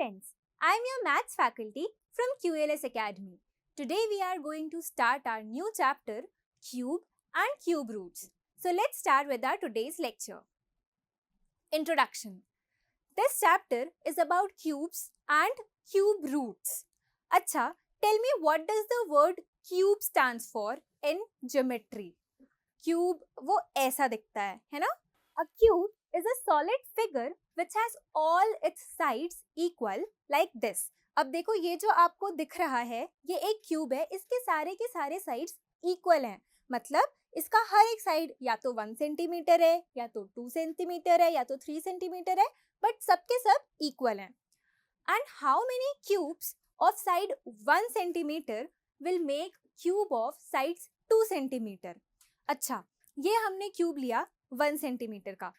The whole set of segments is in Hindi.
friends, I am your maths faculty from QLS Academy. Today we are going to start our new chapter, Cube and Cube Roots. So let's start with our today's lecture. Introduction. This chapter is about cubes and cube roots. Acha, tell me what does the word cube stands for in geometry? Cube वो ऐसा दिखता है ना? A cube is a solid figure which has all its sides equal like this. अब देखो ये जो आपको दिख रहा है ये एक क्यूब है, इसके सारे के सारे साइड्स इक्वल हैं, मतलब इसका हर एक साइड या तो 1 सेंटीमीटर है या तो 2 सेंटीमीटर है या तो 3 सेंटीमीटर है, बट सबके सब इक्वल हैं. And how many cubes of side 1 centimetre will make cube of sides 2 centimetre. अच्छा, ये हमने क्यूब लिया 1 सेंटीमीटर का,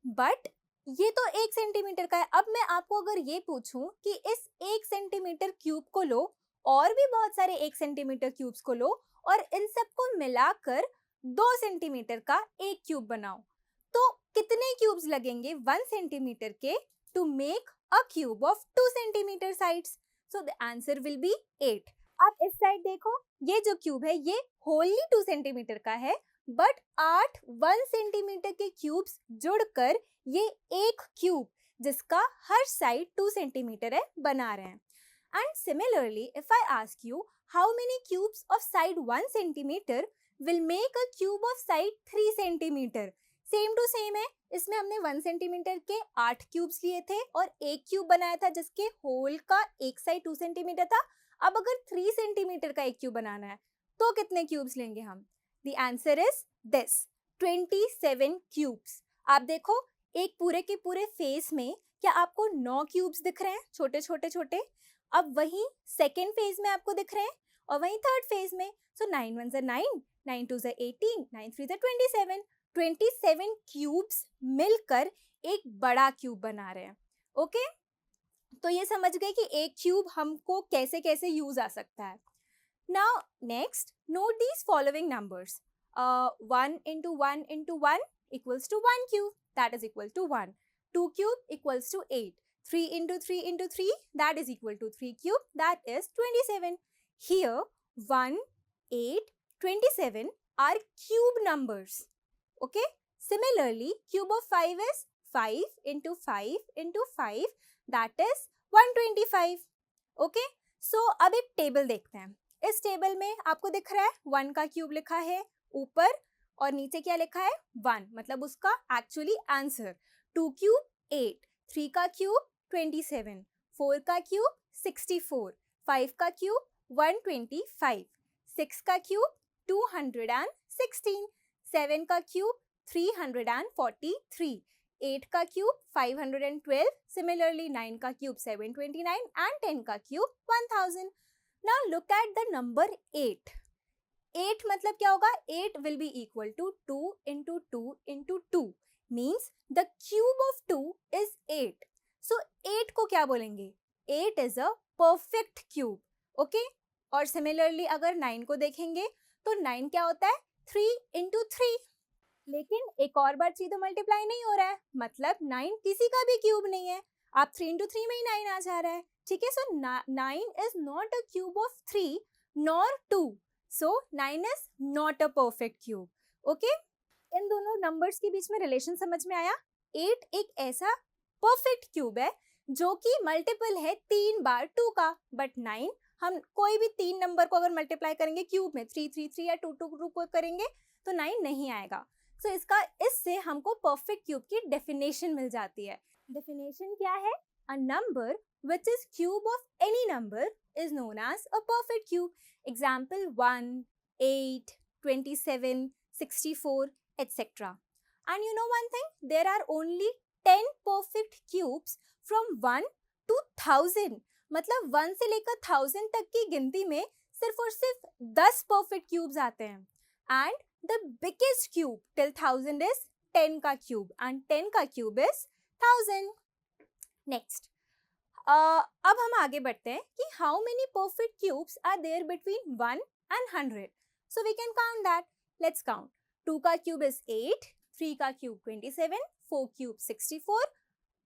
बट ये तो 1 सेंटीमीटर का है. अब मैं आपको अगर ये पूछूं कि इस 1 सेंटीमीटर क्यूब को लो और भी बहुत सारे 1 सेंटीमीटर क्यूब्स को लो और इन सबको मिलाकर 2 सेंटीमीटर का एक क्यूब बनाओ, तो कितने क्यूब्स लगेंगे 1 सेंटीमीटर के to make a cube of 2 centimetre sides? So the answer will be 8. आप इस साइड देखो, ये जो क्यूब है ये होली 2 सेंटीमीटर का है, बट 8 1 सेंटीमीटर के क्यूब्स जुड़कर ये एक क्यूब जिसका हर साइड 2 सेंटीमीटर है बना रहे हैं. And similarly if I ask you how many cubes of side 1 centimetre will make a cube of side 3 centimetre, same to same है. इसमें हमने 1 सेंटीमीटर के 8 क्यूब्स लिए थे और एक क्यूब बनाया था जिसके होल का एक साइड 2 सेंटीमीटर था. अब अगर 3 सेंटीमीटर का एक क्यूब बनाना है तो कितने क्यूब्स लेंगे हम? The answer is this, 27 cubes. आप देखो एक पूरे के पूरे फेस में क्या आपको 9 क्यूब्स दिख रहे हैं, छोटे छोटे छोटे. अब वहीं सेकेंड फेज में आपको दिख रहे हैं और वहीं थर्ड फेज में. सो 9 1 ज़ा 9, 9 2 ज़ा 18, 9 3 ज़ा 27. 27 क्यूब्स मिलकर एक बड़ा क्यूब बना रहे हैं. ओके, तो ये समझ गए कि एक क्यूब हमको कैसे कैसे यूज आ सकता है. Now next, note these following numbers. 1 into 1 into 1 equals to 1 cube, that is equal to 1. 2 cube equals to 8. 3 into 3 into 3, that is equal to 3 cube, that is 27. Here 1, 8, 27 are cube numbers. Okay? Similarly, cube of 5 is 5 into 5 into 5, that is 125. Okay? So अब एक टेबल देखते हैं. इस टेबल में आपको दिख रहा है 1 का क्यूब लिखा है ऊपर और नीचे क्या लिखा है 1, मतलब उसका एक्चुअली आंसर. 2 क्यूब 8, 3 का क्यूब 27, 4 का क्यूब 64, 5 का क्यूब 125, 6 का क्यूब 216, 7 का क्यूब 343, 8 का क्यूब 512, सिमिलरली 9 का क्यूब 729 एंड 10 का cube 1000. Now look at the number 8. 8 मतलब क्या होगा? 8 will be equal to 2 into 2 into 2. Means the cube of 2 is 8. So 8 को क्या बोलेंगे? 8 is a perfect cube. Okay? और similarly अगर 9 को देखेंगे तो 9 क्या होता है? 3 into 3. लेकिन एक और बार 3 तो मल्टीप्लाई नहीं हो रहा है, मतलब 9 किसी का भी क्यूब नहीं है. आप 3 into 3 में ही 9 आ जा रहा है. ठीक है, सो 9 is not a cube of 3 nor 2. So 9 is not a perfect cube. Okay? इन दोनों नंबर्स के बीच में रिलेशन समझ में आया. 8 एक ऐसा परफेक्ट क्यूब है जो कि मल्टीपल है 3 बार 2 का, बट 9 हम कोई भी 3 नंबर को अगर मल्टीप्लाई करेंगे क्यूब में 3 3 3 या 2 2 2 को करेंगे तो 9 नहीं आएगा. सो इससे हमको परफेक्ट क्यूब की डेफिनेशन मिल जाती है. डेफिनेशन क्या है? A number which is cube of any number is known as a perfect cube. Example 1, 8, 27, 64, etc. And you know one thing? There are only 10 perfect cubes from 1 to 1000. मतलब 1 से लेकर 1000 तक की गिनती में सिर्फ और सिर्फ 10 perfect cubes आते हैं. And the biggest cube till 1000 is 10 का cube and 10 का cube is 1000. नेक्स्ट, अब हम आगे बढ़ते हैं कि how many perfect cubes are there between 1 and 100. So we can count that. Let's count. 2 का क्यूब इज 8, 3 का क्यूब 27, 4 क्यूब 64,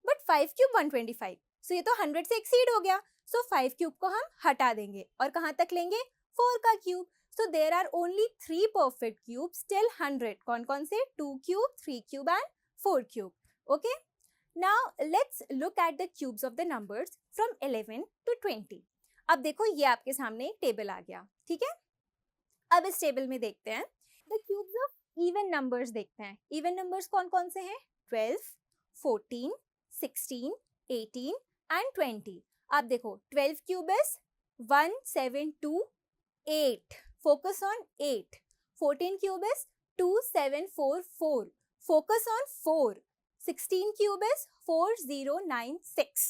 बट 5 क्यूब 125. सो ये तो 100 से एक्सीड हो गया, सो 5 क्यूब को हम हटा देंगे और कहाँ तक लेंगे 4 का cube. So there are only 3 perfect cubes till 100. कौन कौन से? 2 cube, 3 cube and 4 cube. Okay, now let's look at the cubes of the numbers from 11 to 20. अब देखो ये आपके सामने एक टेबल आ गया, ठीक है. अब इस टेबल में देखते हैं the cubes of even numbers. देखते हैं इवन नंबर्स कौन कौन से हैं. 12, 14, 16, 18 एंड 20. अब देखो 12 cube is 1728. Focus on 8. 14 cube is 2744. Focus on 4. 16 cube is 4096.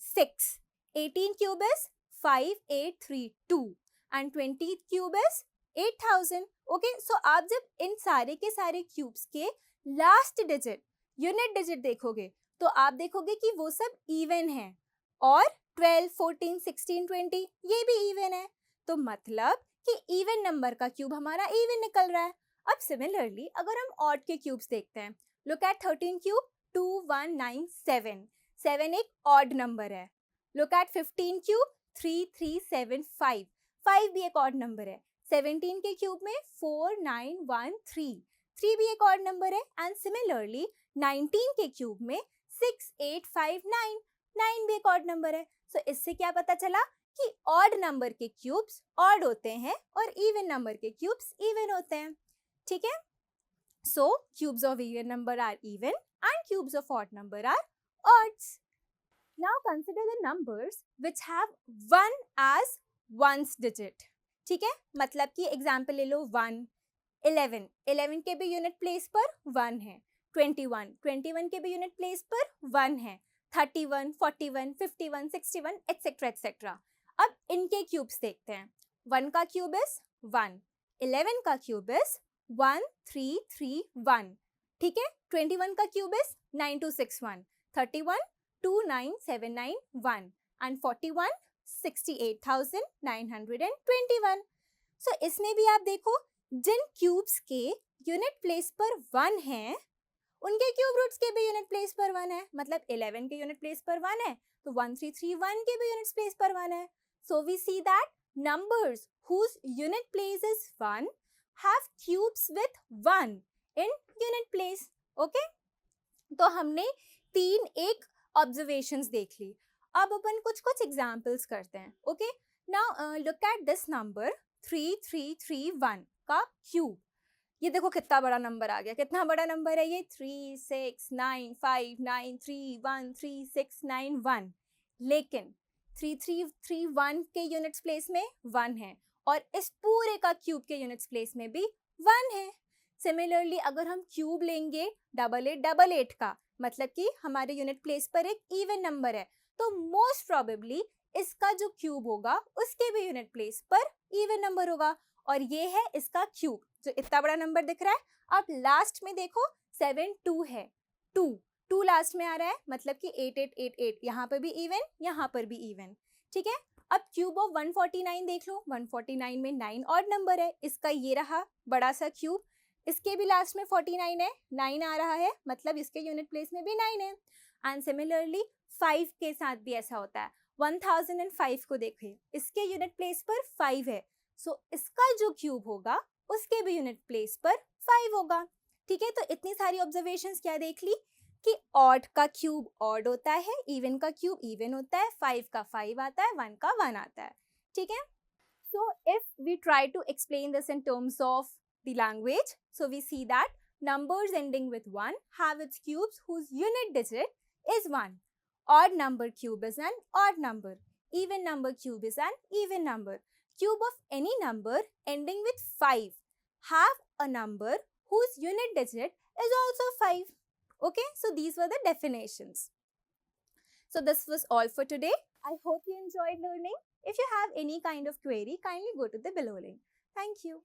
6. 18 cube is 5832. And 20 cube is 8000. Okay, so आप जब इन सारे के सारे क्यूब्स के लास्ट डिजिट, यूनिट डिजिट देखोगे तो आप देखोगे कि वो सब इवन हैं और 12, 14, 16, 20 ये भी इवन है. तो मतलब कि इवन नंबर का क्यूब हमारा इवन निकल रहा है. अब सिमिलरली अगर हम ऑड के क्यूब्स देखते हैं, लुक एट 13 क्यूब 2197. 7 एक ऑड नंबर है. Look at 15 cube 3375. 5 भी एक ऑड नंबर है. 17 के क्यूब में 4913. 3 भी एक ऑड नंबर है. एंड सिमिलरली 19 के क्यूब में 6859. 9 भी एक ऑड नंबर है. सो इससे क्या पता चला कि ऑड नंबर के क्यूब्स ऑड होते हैं और इवन नंबर के क्यूब्स इवन होते हैं. ठीक है, so cubes of even number are even and cubes of odd number are odds. Now consider the numbers which have 1 as ones digit. ठीक है, मतलब कि एग्जांपल ले लो 1, 11. 11 के भी यूनिट प्लेस पर 1 है. 21. 21 के भी यूनिट प्लेस पर 1 है. 31, 41, 51, 61 एटसेट्रा एटसेट्रा. अब इनके क्यूब्स देखते हैं. 1 का क्यूब इज 1. 11 का क्यूब इज 1331. ठीक है, 21 का क्यूब इज 9261. 31 29791 एंड 41 68921. सो इसमें भी आप देखो जिन क्यूब्स के यूनिट प्लेस पर 1 है उनके क्यूब रूट्स के भी यूनिट प्लेस पर 1 है. मतलब 11 के यूनिट प्लेस पर 1 है तो 1331 के भी यूनिट प्लेस पर 1 है. So we see that numbers whose unit place is 1 have cubes with 1 in unit place. Okay? तो हमने 3 एक observations देख ली. अब अपन कुछ कुछ examples करते हैं. Okay? Now look at this number 3331 का cube. ये देखो कितना बड़ा नंबर आ गया. कितना बड़ा नंबर है ये? 3695931361 लेकिन 3331 के यूनिट्स प्लेस में 1 है और इस पूरे का क्यूब के यूनिट्स प्लेस में भी 1 है. सिमिलरली अगर हम क्यूब लेंगे 8888 का, मतलब कि हमारे यूनिट प्लेस पर एक इवन नंबर है, तो मोस्ट प्रोबेबली इसका जो क्यूब होगा उसके भी यूनिट प्लेस पर इवन नंबर होगा. और ये है इसका क्यूब जो इतना बड़ा नंबर दिख रहा है. अब लास्ट में देखो 72 है. 2 लास्ट में आ रहा है, मतलब कि 8888. यहाँ पर भी इवन, यहाँ पर भी इवन. ठीक है, अब क्यूब ऑफ 149 देख लो. 149 में 9 ऑड नंबर है. इसका ये रहा बड़ा सा क्यूब. इसके भी लास्ट में 49 है, 9 आ रहा है, मतलब इसके यूनिट प्लेस में भी 9 है. एंड सिमिलरली 5 के साथ भी ऐसा होता है. 1005 को देखें, इसके यूनिट प्लेस पर 5 है. सो इसका जो क्यूब होगा उसके भी यूनिट प्लेस पर 5 होगा. ठीक है, तो इतनी सारी ऑब्जर्वेशंस क्या देख ली कि ऑड का क्यूब ऑड होता है, इवन का क्यूब इवन होता है, 5 का 5 आता है, 1 का 1 आता है. ठीक है, so if we try to explain this in terms of the language, so we see that numbers ending with 1 have its cubes whose unit digit is 1. Odd number cube is an odd number. Even number cube is an even number. Cube of any number ending with 5 have a number whose unit digit is also 5. Okay, so these were the definitions. So this was all for today. I hope you enjoyed learning. If you have any kind of query, kindly go to the below link. Thank you.